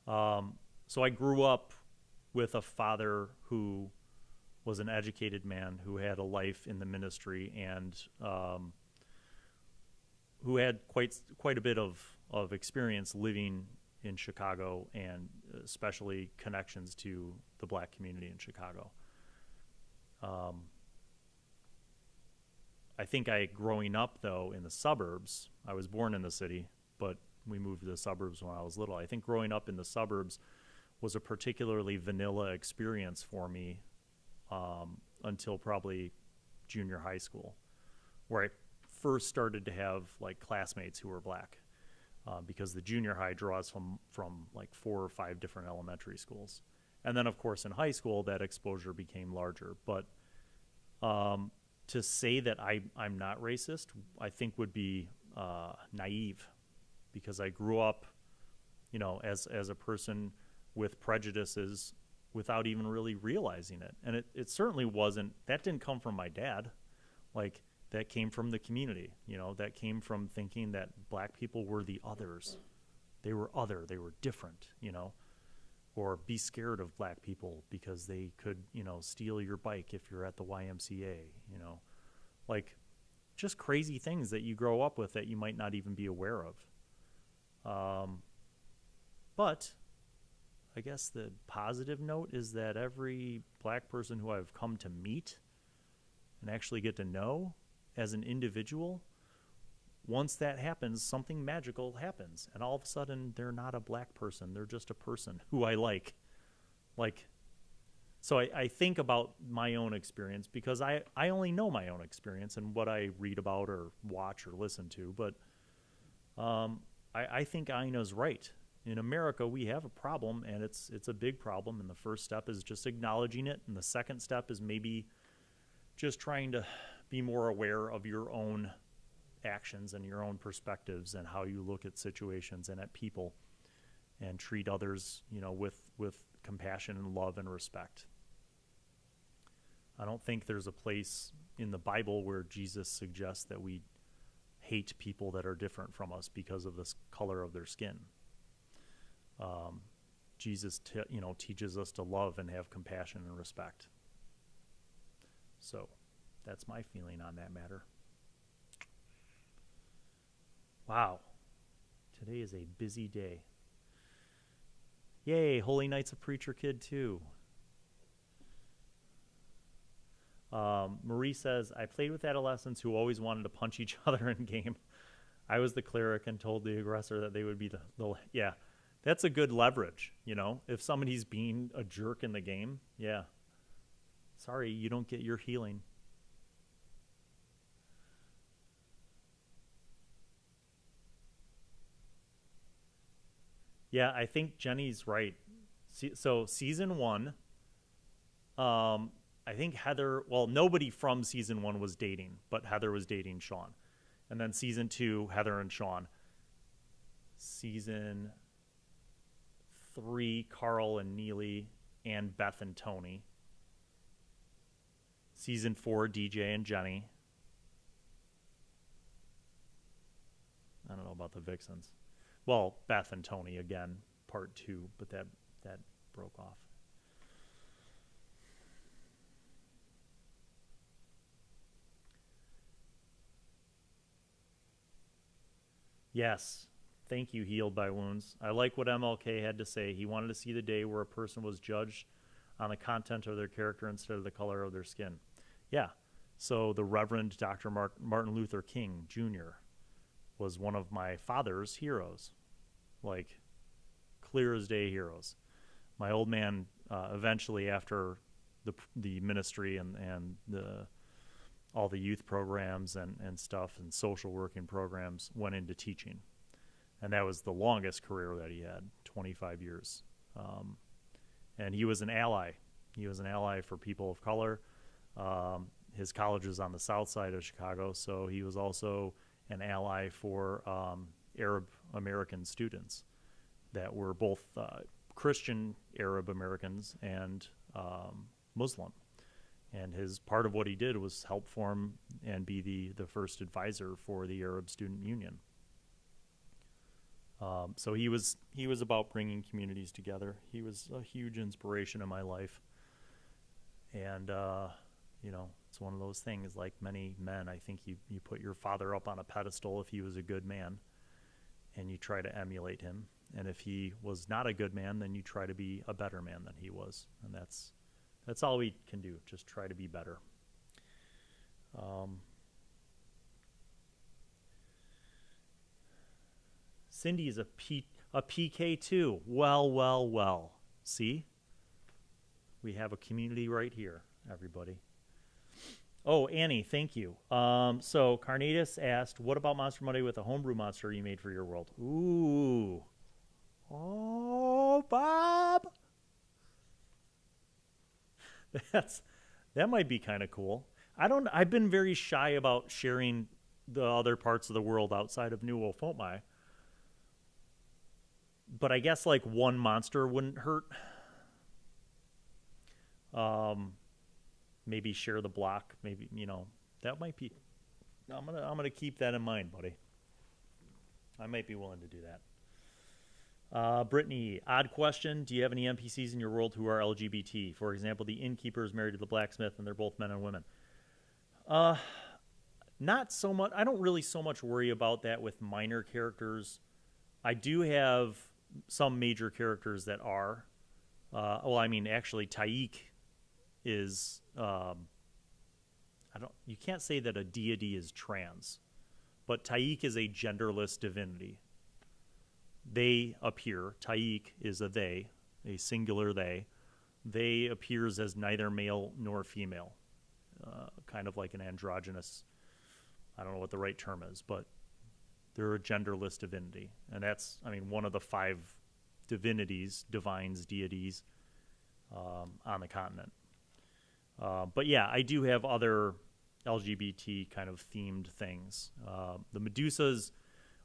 So I grew up with a father who was an educated man who had a life in the ministry and who had quite a bit of experience living in Chicago and especially connections to the black community in Chicago. I think growing up, though, in the suburbs, I was born in the city, but we moved to the suburbs when I was little. I think growing up in the suburbs was a particularly vanilla experience for me until probably junior high school, where I first started to have classmates who were black, because the junior high draws from 4 or 5 different elementary schools. And then, of course, in high school, that exposure became larger. But to say that I'm not racist, I think would be naive, because I grew up, as a person with prejudices without even really realizing it. And it certainly wasn't, that didn't come from my dad. That came from the community, that came from thinking that black people were the others. They were other, they were different, or be scared of black people because they could, steal your bike if you're at the YMCA, just crazy things that you grow up with that you might not even be aware of. But I guess the positive note is that every black person who I've come to meet and actually get to know as an individual, once that happens, something magical happens. And all of a sudden, they're not a black person. They're just a person who I like. So I think about my own experience because I only know my own experience and what I read about or watch or listen to. But I think Aina's right. In America, we have a problem, and it's a big problem. And the first step is just acknowledging it. And the second step is maybe just trying to be more aware of your own actions and your own perspectives and how you look at situations and at people and treat others, with compassion and love and respect. I don't think there's a place in the Bible where Jesus suggests that we hate people that are different from us because of the color of their skin. Jesus, teaches us to love and have compassion and respect. So that's my feeling on that matter. Wow. Today is a busy day. Yay, Holy Night's a preacher kid too. Marie says, I played with adolescents who always wanted to punch each other in game. I was the cleric and told the aggressor that they would be yeah. That's a good leverage, If somebody's being a jerk in the game, yeah. Sorry, you don't get your healing. Yeah, I think Jenny's right. So season 1, I think Heather, nobody from season 1 was dating, but Heather was dating Sean. And then season 2, Heather and Sean. Season 3, Carl and Neely and Beth and Tony. Season 4, DJ and Jenny. I don't know about the Vixens. Well, Beth and Tony again, part 2, but that broke off. Yes. Thank you, Healed by Wounds. I like what MLK had to say. He wanted to see the day where a person was judged on the content of their character instead of the color of their skin. Yeah. So the Reverend Dr. Martin Luther King Jr. was one of my father's heroes. Like, clear as day heroes. My old man, eventually after the ministry and all the youth programs and stuff and social working programs, went into teaching. And that was the longest career that he had, 25 years. And he was an ally. He was an ally for people of color. His college was on the south side of Chicago, so he was also an ally for Arab American students that were both Christian Arab Americans and Muslim. And part of what he did was help form and be the first advisor for the Arab Student Union. So he was about bringing communities together. He was a huge inspiration in my life. And, it's one of those things, like many men, I think you put your father up on a pedestal if he was a good man, and you try to emulate him. And if he was not a good man, then you try to be a better man than he was. And that's all we can do, just try to be better. Cindy is a PK too. Well. See? We have a community right here, everybody. Oh, Annie, thank you. So Carnatus asked, what about Monster Monday with a homebrew monster you made for your world? Ooh. Oh, Bob. That might be kind of cool. I've been very shy about sharing the other parts of the world outside of New Wolf Homai. But I guess like one monster wouldn't hurt. Maybe share the block. Maybe, that might be. I'm gonna keep that in mind, buddy. I might be willing to do that. Brittany, odd question. Do you have any NPCs in your world who are LGBT? For example, the innkeeper is married to the blacksmith, and they're both men and women. Not so much. I don't really so much worry about that with minor characters. I do have some major characters that are. Well, I mean, actually, Taik is, you can't say that a deity is trans, but Taik is a genderless divinity. They appear, Taik is a they, a singular they. They appears as neither male nor female, kind of like an androgynous, I don't know what the right term is, but they're a genderless divinity. And that's, I mean, one of the 5 divinities, divines, deities on the continent. But yeah, I do have other LGBT kind of themed things. The Medusas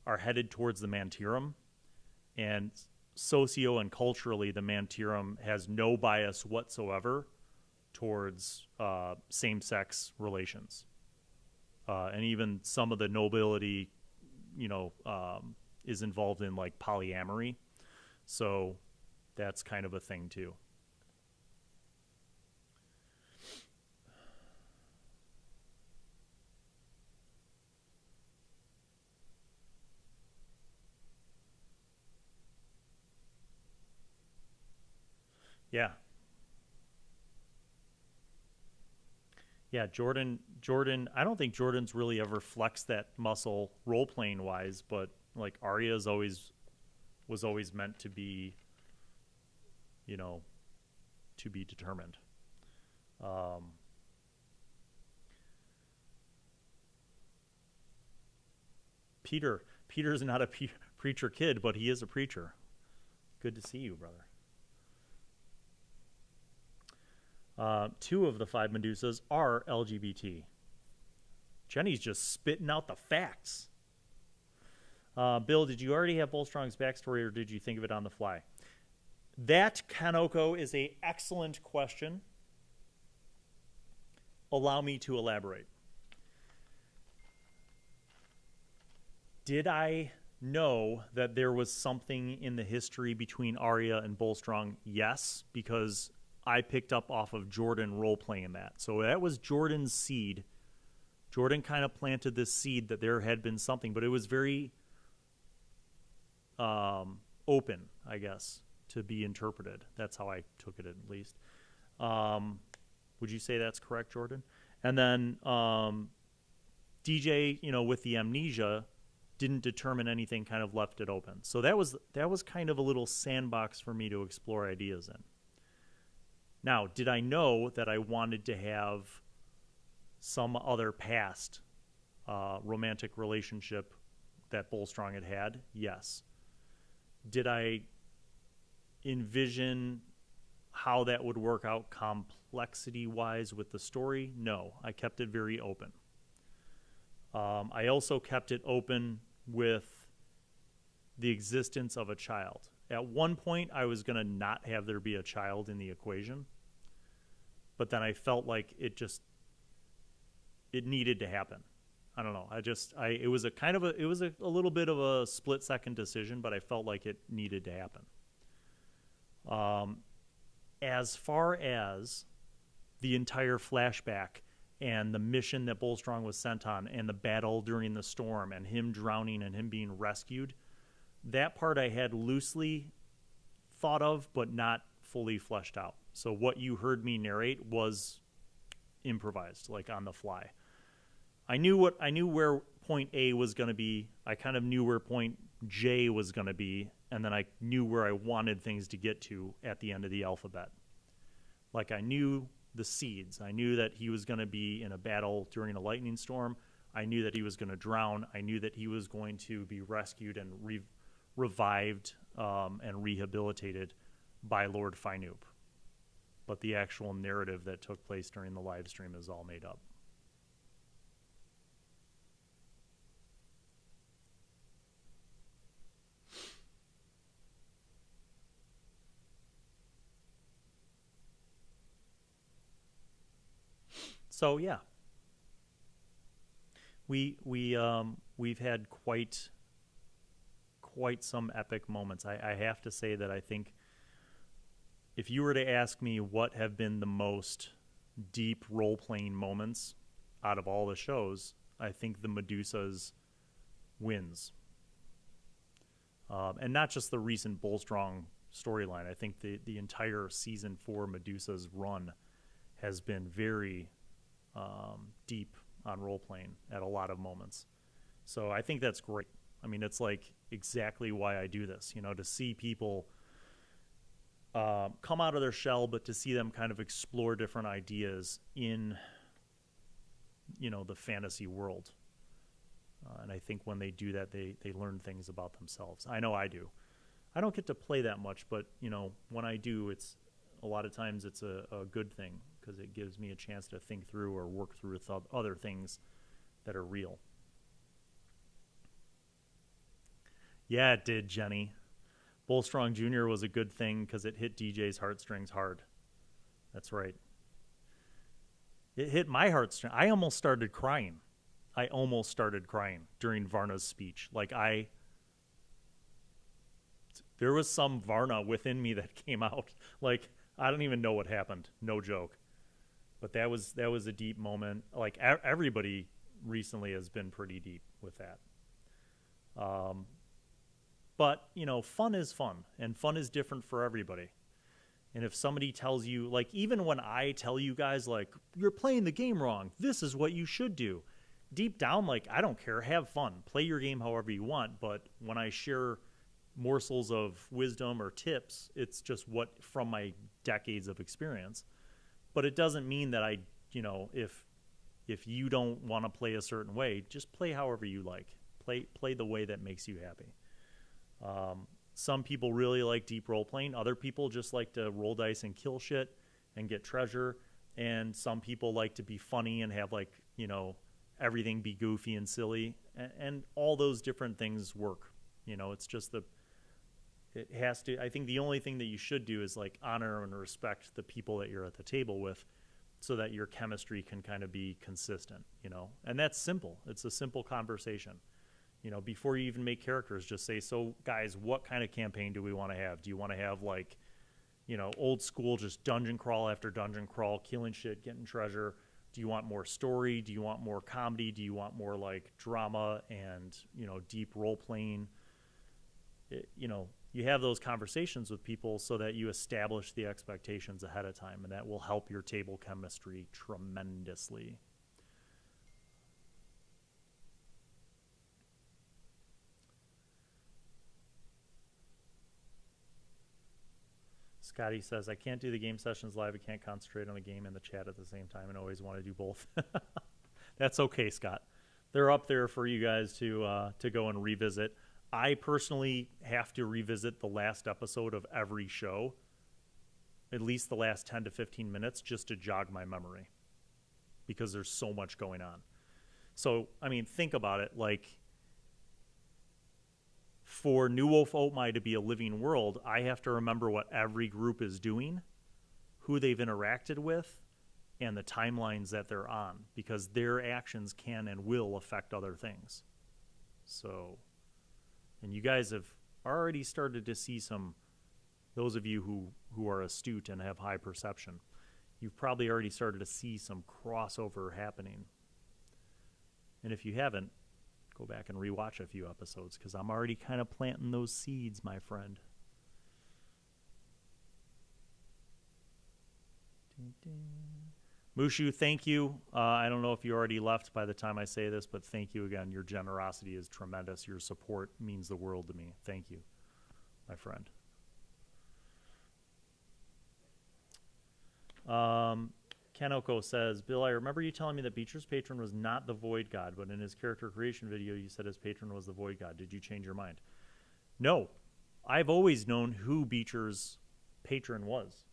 are headed towards the Mantirum, and socio and culturally, the Mantirum has no bias whatsoever towards same-sex relations. And even some of the nobility, is involved in like polyamory. So that's kind of a thing too. Yeah. Yeah, Jordan, I don't think Jordan's really ever flexed that muscle role-playing wise, but like Arya was always meant to be, to be determined. Peter's not a preacher kid, but he is a preacher. Good to see you, brother. 2 of the 5 Medusas are LGBT. Jenny's just spitting out the facts. Bill, did you already have Bolstrong's backstory, or did you think of it on the fly? That, Kanoko, is an excellent question. Allow me to elaborate. Did I know that there was something in the history between Arya and Bolstrong? Yes, because I picked up off of Jordan role-playing that. So that was Jordan's seed. Jordan kind of planted this seed that there had been something, but it was very open, I guess, to be interpreted. That's how I took it, at least. Would you say that's correct, Jordan? And then DJ, with the amnesia, didn't determine anything, kind of left it open. So that was kind of a little sandbox for me to explore ideas in. Now, did I know that I wanted to have some other past romantic relationship that Bolstrong had had? Yes. Did I envision how that would work out complexity-wise with the story? No. I kept it very open. I also kept it open with the existence of a child. At one point, I was going to not have there be a child in the equation, but then I felt like it needed to happen. I don't know. It was a little bit of a split-second decision, but I felt like it needed to happen. As far as the entire flashback and the mission that Bolstrong was sent on and the battle during the storm and him drowning and him being rescued, that part I had loosely thought of, but not fully fleshed out. So what you heard me narrate was improvised, like on the fly. I knew where point A was going to be. I kind of knew where point J was going to be, and then I knew where I wanted things to get to at the end of the alphabet. Like I knew the seeds. I knew that he was going to be in a battle during a lightning storm. I knew that he was going to drown. I knew that he was going to be rescued and revived and rehabilitated by Lord Finoop. But the actual narrative that took place during the live stream is all made up. So yeah, we've had quite some epic moments. I have to say that I think if you were to ask me what have been the most deep role-playing moments out of all the shows, I think the Medusas wins. And not just the recent Bolstrong storyline. I think the entire season 4 Medusa's run has been very deep on role playing at a lot of moments. So I think that's great. I mean, it's like exactly why I do this, you know, to see people come out of their shell, but to see them kind of explore different ideas in, you know, the fantasy world. And I think when they do that, they learn things about themselves. I know I do. I don't get to play that much, but, you know, when I do, it's a lot of times it's a good thing because it gives me a chance to think through or work through other things that are real. Yeah, it did, Jenny. Bullstrong Jr. was a good thing because it hit DJ's heartstrings hard. That's right. It hit my heartstrings. I almost started crying. During Varna's speech. Like there was some Varna within me that came out. Like, I don't even know what happened. No joke. But that was a deep moment. Like, everybody recently has been pretty deep with that. But, you know, fun is fun. And fun is different for everybody. And if somebody tells you, like, even when I tell you guys, like, you're playing the game wrong, this is what you should do. Deep down, like, I don't care. Have fun. Play your game however you want. But when I share morsels of wisdom or tips, it's just what from my decades of experience. But it doesn't mean that I, you know, if you don't want to play a certain way, just play however you like. Play the way that makes you happy. Some people really like deep role playing. Other people just like to roll dice and kill shit and get treasure. And some people like to be funny and have, like, you know, everything be goofy and silly. And all those different things work. You know, it's just it has to, I think the only thing that you should do is, like, honor and respect the people that you're at the table with so that your chemistry can kind of be consistent, you know. And that's simple. It's a simple conversation. You know, before you even make characters, just say, so, guys, what kind of campaign do we want to have? Do you want to have, like, you know, old school, just dungeon crawl after dungeon crawl, killing shit, getting treasure? Do you want more story? Do you want more comedy? Do you want more, like, drama and, you know, deep role-playing? You know, you have those conversations with people so that you establish the expectations ahead of time, and that will help your table chemistry tremendously. Scotty says, I can't do the game sessions live. I can't concentrate on the game and the chat at the same time and always want to do both. That's okay, Scott. They're up there for you guys to go and revisit. I personally have to revisit the last episode of every show, at least the last 10 to 15 minutes, just to jog my memory because there's so much going on. So, I mean, think about it. Like, for New Wolf Oatmai to be a living world, I have to remember what every group is doing, who they've interacted with, and the timelines that they're on, because their actions can and will affect other things. So, and you guys have already started to see some, those of you who are astute and have high perception, you've probably already started to see some crossover happening. And if you haven't, go back and rewatch a few episodes because I'm already kind of planting those seeds, my friend. Mooxhu, thank you. I don't know if you already left by the time I say this, but thank you again. Your generosity is tremendous. Your support means the world to me. Thank you, my friend. Kanoko says, Bill, I remember you telling me that Beecher's patron was not the Void God, but in his character creation video, you said his patron was the Void God. Did you change your mind? No. I've always known who Beecher's patron was.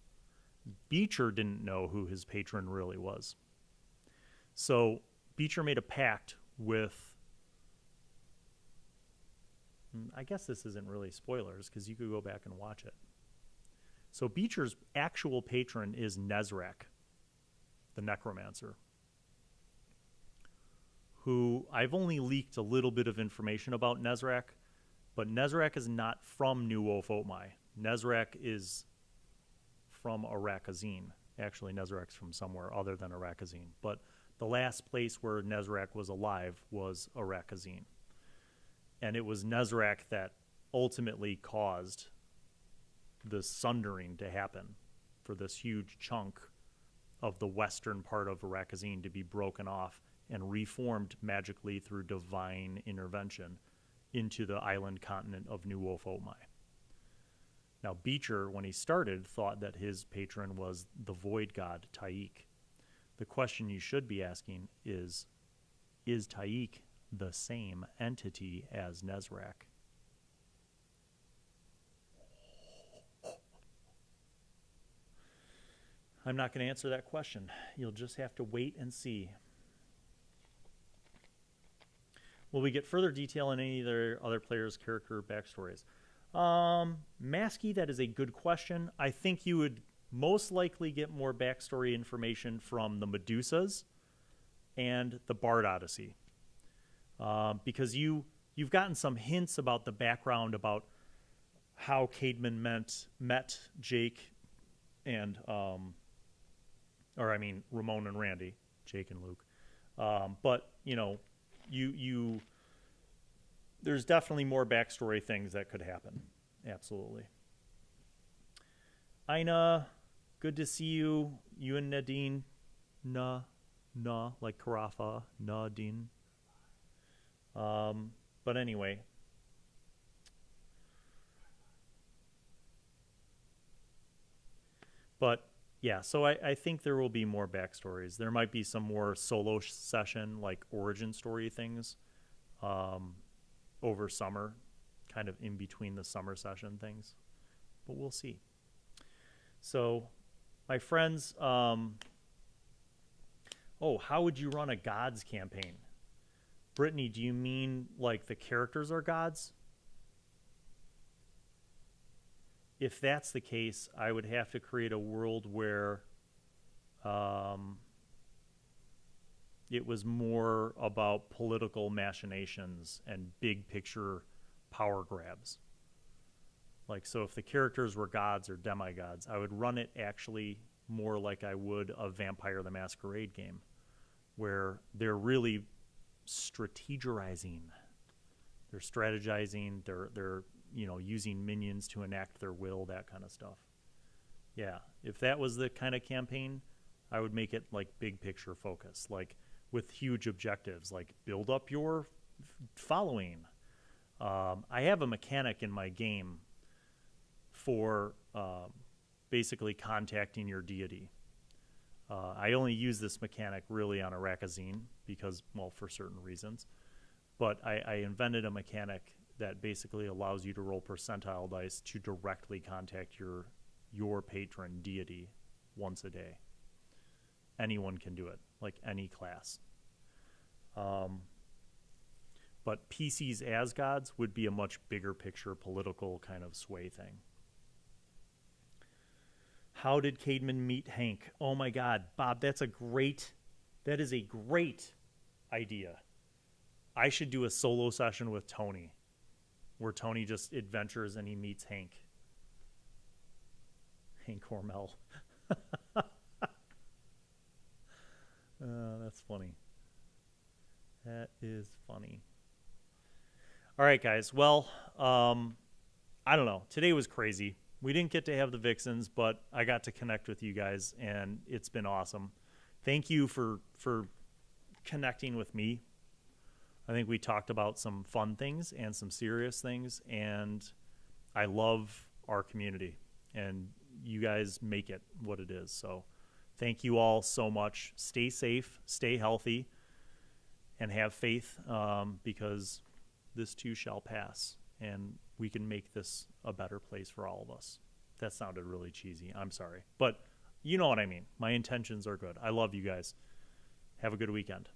Beecher didn't know who his patron really was. So Beecher made a pact with, I guess this isn't really spoilers because you could go back and watch it. So Beecher's actual patron is Nezrak, the necromancer, who I've only leaked a little bit of information about Nezrak, but Nezrak is not from New Wolf Oatmai. Nezrak is from Arakazine. Actually, Nezrak's from somewhere other than Arakazine, but the last place where Nezrak was alive was Arakazine. And it was Nezrak that ultimately caused the sundering to happen, for this huge chunk of the western part of Arakazine to be broken off and reformed magically through divine intervention into the island continent of New Wolf-Omai. Now, Beecher, when he started, thought that his patron was the void god Taik. The question you should be asking is Taik the same entity as Nezrak? I'm not going to answer that question. You'll just have to wait and see. Will we get further detail in any of their other players' character backstories? Masky, that is a good question. I think you would most likely get more backstory information from the Medusas and the Bard Odyssey. Because you've gotten some hints about the background about how Caedmon met Jake and Ramon and Randy, Jake and Luke. But there's definitely more backstory things that could happen. Absolutely. Ina, good to see you. You and Nadine, like Carafa, Nadine. But anyway. But yeah, so I think there will be more backstories. There might be some more solo session, like origin story things over summer, kind of in between the summer session things. But we'll see. So, my friends, how would you run a gods campaign? Brittany, do you mean like the characters are gods? If that's the case, I would have to create a world where it was more about political machinations and big picture power grabs. Like, so if the characters were gods or demigods, I would run it actually more like I would a Vampire the Masquerade game, where they're really strategizing. They're strategizing, they're using minions to enact their will, that kind of stuff. Yeah, if that was the kind of campaign, I would make it like big picture focus, like with huge objectives, like build up your following. I have a mechanic in my game for basically contacting your deity. I only use this mechanic really on Arakazine because, well, for certain reasons. But I invented a mechanic that basically allows you to roll percentile dice to directly contact your patron deity once a day. Anyone can do it, like any class. But PCs as gods would be a much bigger picture political kind of sway thing. How did Caedmon meet Hank? Oh my God, Bob, that is a great idea. I should do a solo session with Tony, where Tony just adventures and he meets Hank Hormel. That's funny. That is funny. All right, guys. Well, I don't know. Today was crazy. We didn't get to have the Vixens, but I got to connect with you guys, and it's been awesome. Thank you for connecting with me. I think we talked about some fun things and some serious things, and I love our community, and you guys make it what it is. So thank you all so much. Stay safe, stay healthy, and have faith, because this too shall pass, and we can make this a better place for all of us. That sounded really cheesy. I'm sorry. But you know what I mean. My intentions are good. I love you guys. Have a good weekend.